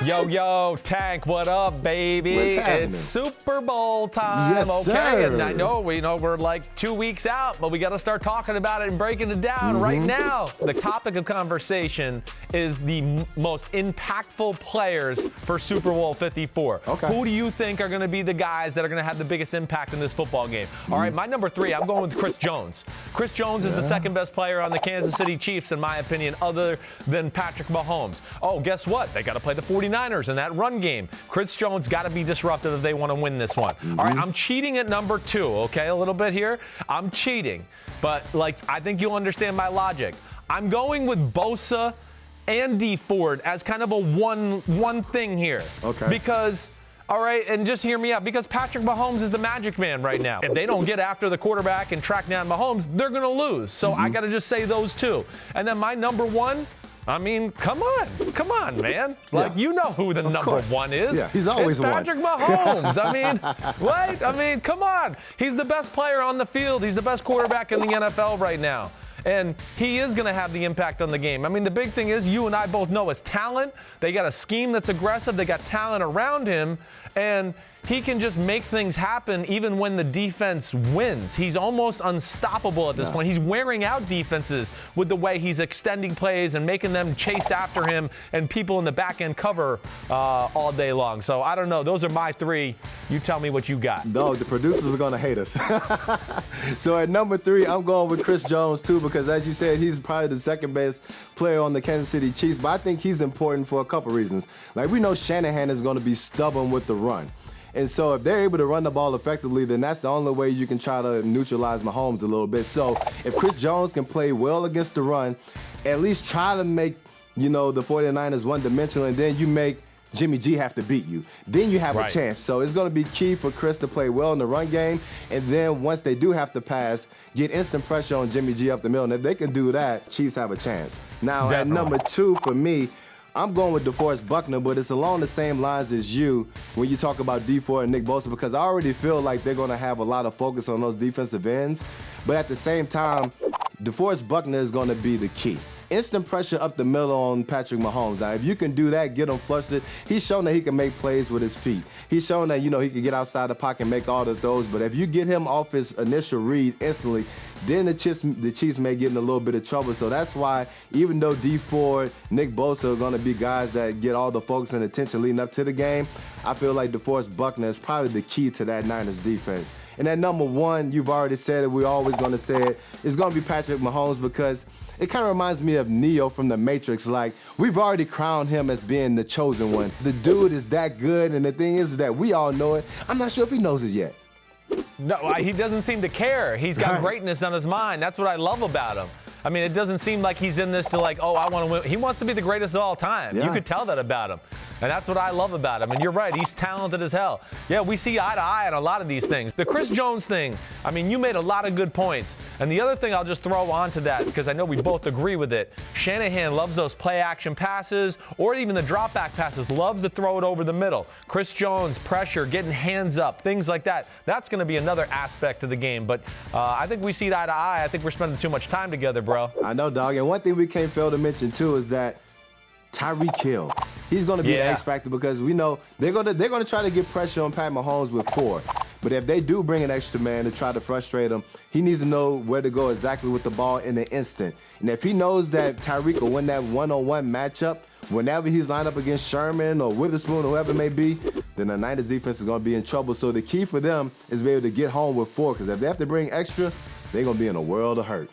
Yo, yo, Tank, what up, baby? What's happening? It's Super Bowl time, yes, okay? Sir. And I know, we're like 2 weeks out, but we got to start talking about it and breaking it down right now. The topic of conversation is the most impactful players for Super Bowl 54. Okay. Who do you think are going to be the guys that are going to have the biggest impact in this football game? All right, my number 3, I'm going with Chris Jones. Chris Jones is the second best player on the Kansas City Chiefs, in my opinion, other than Patrick Mahomes. Oh, guess what? They got to play the 49ers in that run game. Chris Jones got to be disruptive if they want to win this one. All right, I'm cheating at number 2, okay, a little bit here. I'm cheating, but I think you'll understand my logic. I'm going with BOSA and DEFOREST as kind of a one thing here. Okay. Because, all right, and just hear me out, because Patrick Mahomes is the magic man right now. If they don't get after the quarterback and track down Mahomes, they're going to lose. So I got to just say those two. And then my number 1, I mean, come on, man. You know who the number 1 is. Yeah, he's always it's Patrick Mahomes. I mean, right? I mean, come on. He's the best player on the field. He's the best quarterback in the NFL right now. And he is going to have the impact on the game. I mean, the big thing is, you and I both know, is talent. They got a scheme that's aggressive. They got talent around him. And he can just make things happen even when the defense wins. He's almost unstoppable at this point. He's wearing out defenses with the way he's extending plays and making them chase after him, and people in the back end cover all day long. So I don't know. Those are my 3. You tell me what you got. Dog, the producers are going to hate us. So at number 3, I'm going with Chris Jones, too, because as you said, he's probably the second best player on the Kansas City Chiefs. But I think he's important for a couple reasons. Like, we know Shanahan is going to be stubborn with the run. And so if they're able to run the ball effectively, then that's the only way you can try to neutralize Mahomes a little bit. So if Chris Jones can play well against the run, at least try to make, the 49ers one-dimensional, and then you make Jimmy G have to beat you. Then you have a chance. So it's going to be key for Chris to play well in the run game. And then once they do have to pass, get instant pressure on Jimmy G up the middle. And if they can do that, Chiefs have a chance. Now, at number 2 for me, I'm going with DeForest Buckner, but it's along the same lines as you when you talk about DeForest and Nick Bosa, because I already feel like they're going to have a lot of focus on those defensive ends. But at the same time, DeForest Buckner is going to be the key. Instant pressure up the middle on Patrick Mahomes. Now, if you can do that, get him flustered. He's shown that he can make plays with his feet. He's shown that, he can get outside the pocket and make all the throws. But if you get him off his initial read instantly, then the Chiefs may get in a little bit of trouble. So that's why, even though DeForest, Nick Bosa are going to be guys that get all the focus and attention leading up to the game, I feel like DeForest Buckner is probably the key to that Niners defense. And at number 1, you've already said it, we're always going to say it, it's going to be Patrick Mahomes, because it kind of reminds me of Neo from The Matrix. Like, we've already crowned him as being the chosen one. The dude is that good, and the thing is that we all know it. I'm not sure if he knows it yet. No, he doesn't seem to care. He's got greatness on his mind. That's what I love about him. I mean, it doesn't seem like he's in this to I want to win. He wants to be the greatest of all time. Yeah. You could tell that about him. And that's what I love about him. And you're right, he's talented as hell. Yeah, we see eye to eye on a lot of these things. The Chris Jones thing, I mean, you made a lot of good points. And the other thing I'll just throw onto that, because I know we both agree with it, Shanahan loves those play-action passes, or even the drop-back passes, loves to throw it over the middle. Chris Jones, pressure, getting hands up, things like that. That's going to be another aspect of the game. But I think we see eye to eye. I think we're spending too much time together, bro. I know, dog. And one thing we can't fail to mention, too, is that Tyreek Hill. He's going to be an X factor, because we know they're going to try to get pressure on Pat Mahomes with 4. But if they do bring an extra man to try to frustrate him, he needs to know where to go exactly with the ball in an instant. And if he knows that Tyreek will win that one-on-one matchup, whenever he's lined up against Sherman or Witherspoon or whoever it may be, then the Niners defense is going to be in trouble. So the key for them is to be able to get home with 4, because if they have to bring extra, they're going to be in a world of hurt.